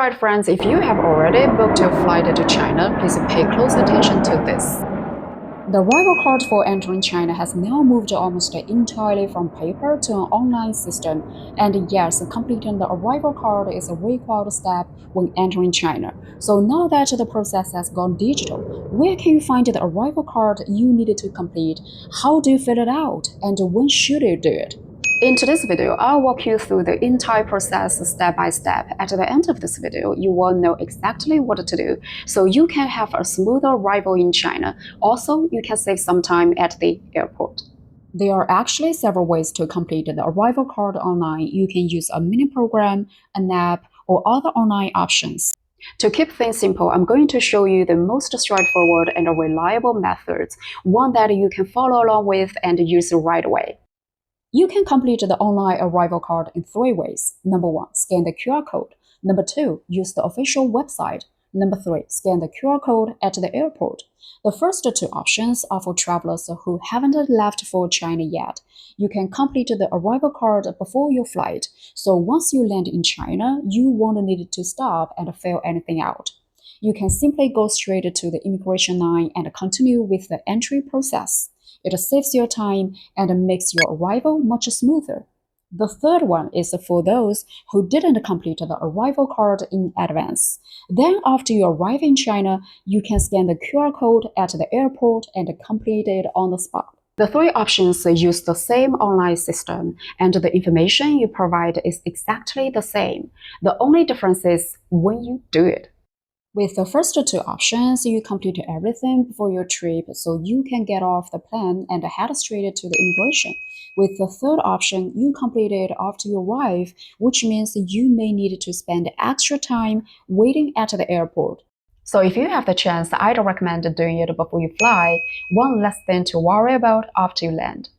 Alright friends, if you have already booked your flight to China, please pay close attention to this. The arrival card for entering China has now moved almost entirely from paper to an online system, and yes, completing the arrival card is a required step when entering China. So now that the process has gone digital, where can you find the arrival card you needed to complete? How do you fill it out? And when should you do it? In today's video, I'll walk you through the entire process step by step. At the end of this video, you will know exactly what to do, so you can have a smooth arrival in China. Also, you can save some time at the airport. There are actually several ways to complete the arrival card online. You can use a mini program, an app, or other online options. To keep things simple, I'm going to show you the most straightforward and reliable methods, one that you can follow along with and use right away. You can complete the online arrival card in 3 ways. Number 1, scan the QR code. Number 2, use the official website. Number 3, scan the QR code at the airport. The first 2 options are for travelers who haven't left for China yet. You can complete the arrival card before your flight, so once you land in China, you won't need to stop and fill anything out. You can simply go straight to the immigration line and continue with the entry process. It saves your time and makes your arrival much smoother. The third one is for those who didn't complete the arrival card in advance. Then after you arrive in China, you can scan the QR code at the airport and complete it on the spot. The 3 options use the same online system, and the information you provide is exactly the same. The only difference is when you do it. With the first 2 options, you complete everything before your trip so you can get off the plane and head straight to the immigration. With the third option, you complete it after you arrive, which means you may need to spend extra time waiting at the airport. So if you have the chance, I'd recommend doing it before you fly, one less thing to worry about after you land.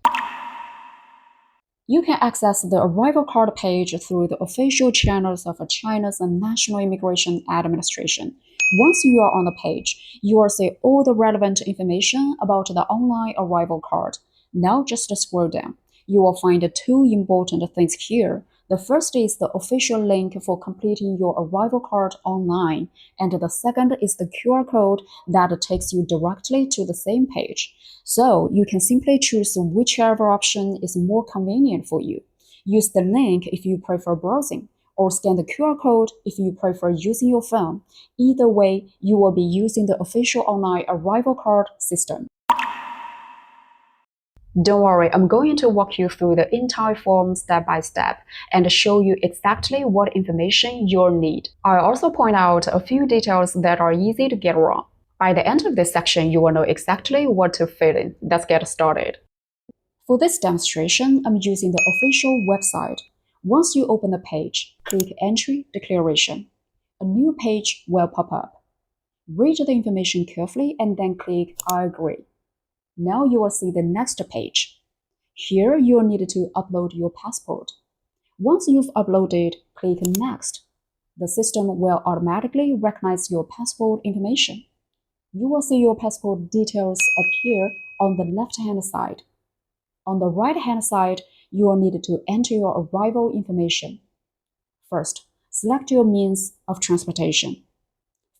You can access the arrival card page through the official channels of China's National Immigration Administration. Once you are on the page, you will see all the relevant information about the online arrival card. Now just scroll down. You will find 2 important things here. The first is the official link for completing your arrival card online, and the second is the QR code that takes you directly to the same page. So you can simply choose whichever option is more convenient for you. Use the link if you prefer browsing, or scan the QR code if you prefer using your phone. Either way, you will be using the official online arrival card system. Don't worry, I'm going to walk you through the entire form step by step and show you exactly what information you'll need. I'll also point out a few details that are easy to get wrong. By the end of this section, you will know exactly what to fill in. Let's get started. For this demonstration, I'm using the official website. Once you open the page, click Entry Declaration. A new page will pop up. Read the information carefully and then click I agree. Now you will see the next page. Here you will need to upload your passport. Once you've uploaded, click Next. The system will automatically recognize your passport information. You will see your passport details appear on the left-hand side. On the right-hand side, you will need to enter your arrival information. First, select your means of transportation.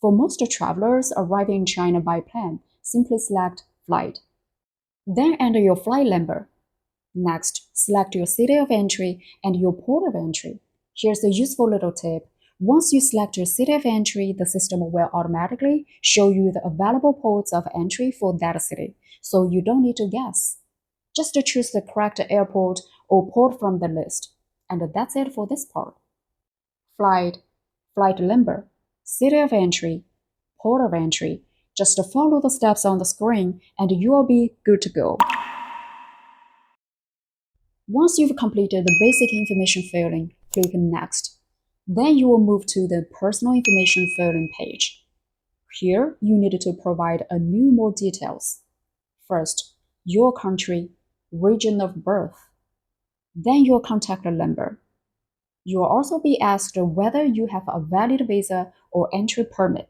For most travelers arriving in China by plane, simply select Flight. Then enter your flight number. Next, select your city of entry and your port of entry. Here's a useful little tip. Once you select your city of entry, the system will automatically show you the available ports of entry for that city, so you don't need to guess. Just choose the correct airport or port from the list. And that's it for this part. Flight number, city of entry, port of entry. Just follow the steps on the screen and you will be good to go. Once you've completed the basic information filling, click Next. Then you will move to the personal information filling page. Here, you need to provide more details. First, your country, region of birth, then your contact number. You will also be asked whether you have a valid visa or entry permit.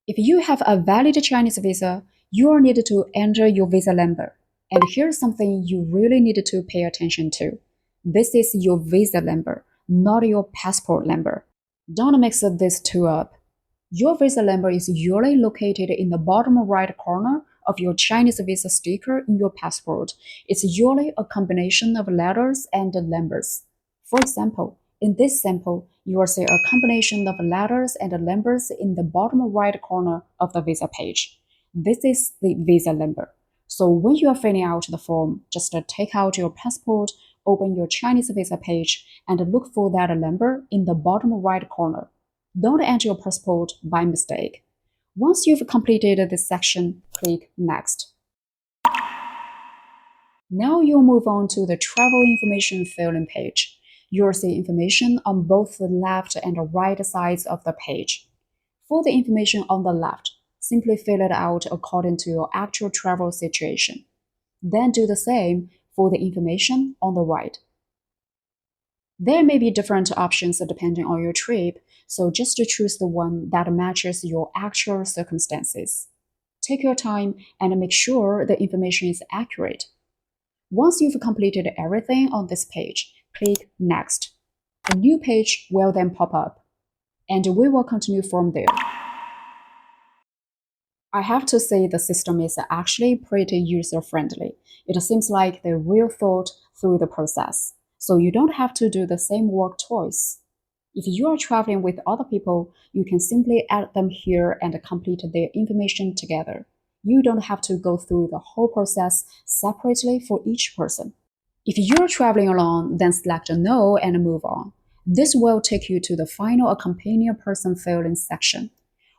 If you have a valid Chinese visa, you will need to enter your visa number. And here's something you really need to pay attention to. This is your visa number, not your passport number. Don't mix these two up. Your visa number is usually located in the bottom right corner of your Chinese visa sticker in your passport. It's usually a combination of letters and numbers. For example, in this sample, you will see a combination of letters and numbers in the bottom right corner of the visa page. This is the visa number. So when you are filling out the form, just take out your passport, open your Chinese visa page, and look for that number in the bottom right corner. Don't enter your passport by mistake. Once you've completed this section, click Next. Now you'll move on to the travel information filling page. You'll see information on both the left and the right sides of the page. For the information on the left, simply fill it out according to your actual travel situation. Then do the same for the information on the right. There may be different options depending on your trip, so just choose the one that matches your actual circumstances. Take your time and make sure the information is accurate. Once you've completed everything on this page, click Next. A new page will then pop up, and we will continue from there. I have to say the system is actually pretty user-friendly. It seems like they really thought through the process, so you don't have to do the same work twice. If you are traveling with other people, you can simply add them here and complete their information together. You don't have to go through the whole process separately for each person. If you're traveling alone, then select No and move on. This will take you to the final accompanying person filling section.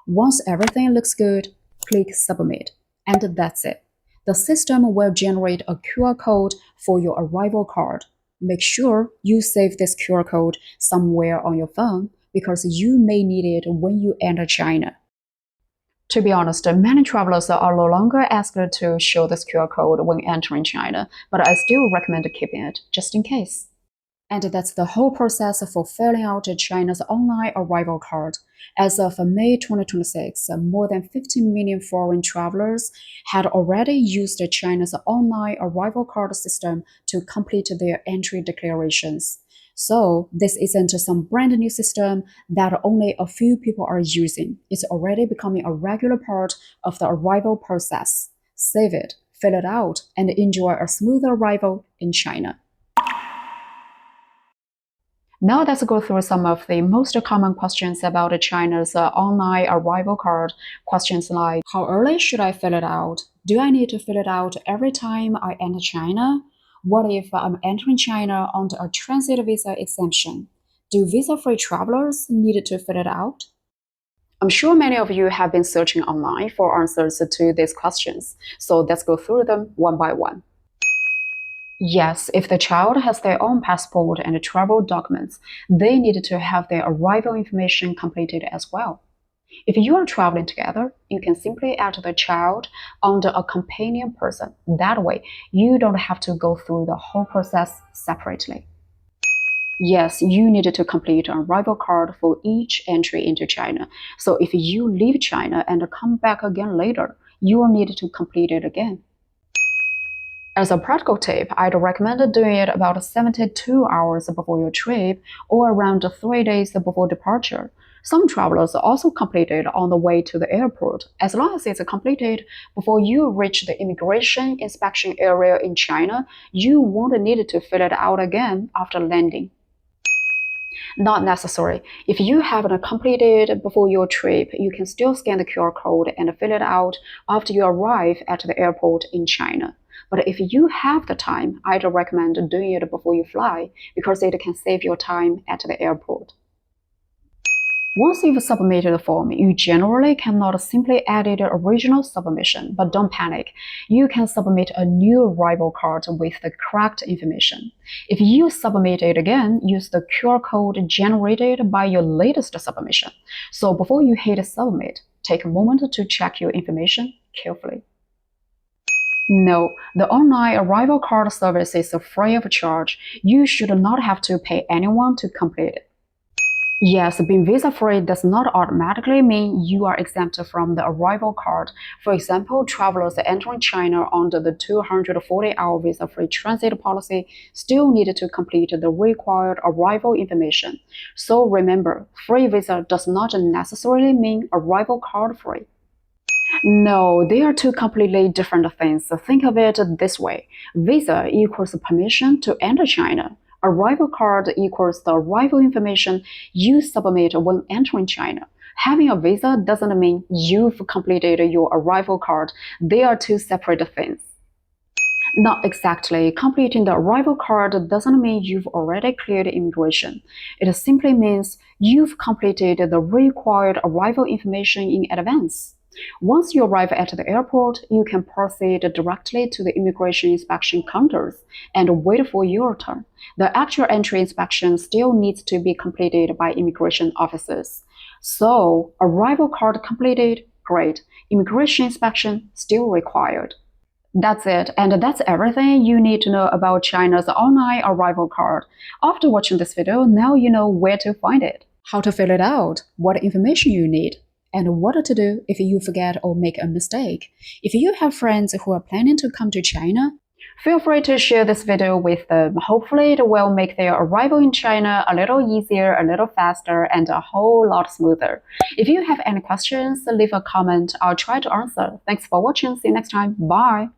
Once everything looks good, click Submit, and that's it. The system will generate a QR code for your arrival card. Make sure you save this QR code somewhere on your phone because you may need it when you enter China. To be honest, many travelers are no longer asked to show this QR code when entering China, but I still recommend keeping it, just in case. And that's the whole process for filling out China's online arrival card. As of May 2026, more than 15 million foreign travelers had already used China's online arrival card system to complete their entry declarations. So this isn't some brand new system that only a few people are using. It's already becoming a regular part of the arrival process. Save it, fill it out, and enjoy a smooth arrival in China. Now let's go through some of the most common questions about China's online arrival card. Questions like, how early should I fill it out? Do I need to fill it out every time I enter China? What if I'm entering China under a transit visa exemption? Do visa-free travelers need to fill it out? I'm sure many of you have been searching online for answers to these questions, so let's go through them one by one. Yes, if the child has their own passport and travel documents, they need to have their arrival information completed as well. If you are traveling together, you can simply add the child under a companion person. That way, you don't have to go through the whole process separately. Yes, you need to complete an arrival card for each entry into China. So if you leave China and come back again later, you will need to complete it again. As a practical tip, I'd recommend doing it about 72 hours before your trip or around 3 days before departure. Some travelers also complete it on the way to the airport. As long as it's completed before you reach the immigration inspection area in China, you won't need to fill it out again after landing. Not necessary. If you haven't completed before your trip, you can still scan the QR code and fill it out after you arrive at the airport in China. But if you have the time, I'd recommend doing it before you fly because it can save your time at the airport. Once you've submitted the form, you generally cannot simply edit the original submission, but don't panic. You can submit a new arrival card with the correct information. If you submit it again, use the QR code generated by your latest submission. So before you hit submit, take a moment to check your information carefully. No, the online arrival card service is free of charge. You should not have to pay anyone to complete it. Yes, being visa-free does not automatically mean you are exempt from the arrival card. For example, travelers entering China under the 240-hour visa-free transit policy still need to complete the required arrival information. So remember, free visa does not necessarily mean arrival card free. No, they are two completely different things. So think of it this way. Visa equals permission to enter China. Arrival card equals the arrival information you submit when entering China. Having a visa doesn't mean you've completed your arrival card. They are two separate things. Not exactly. Completing the arrival card doesn't mean you've already cleared immigration. It simply means you've completed the required arrival information in advance. Once you arrive at the airport, you can proceed directly to the immigration inspection counters and wait for your turn. The actual entry inspection still needs to be completed by immigration officers. So, arrival card completed, great. Immigration inspection still required. That's it, and that's everything you need to know about China's online arrival card. After watching this video, now you know where to find it, how to fill it out, what information you need, and what to do if you forget or make a mistake. If you have friends who are planning to come to China, feel free to share this video with them. Hopefully it will make their arrival in China a little easier, a little faster, and a whole lot smoother. If you have any questions, leave a comment. I'll try to answer. Thanks for watching. See you next time. Bye.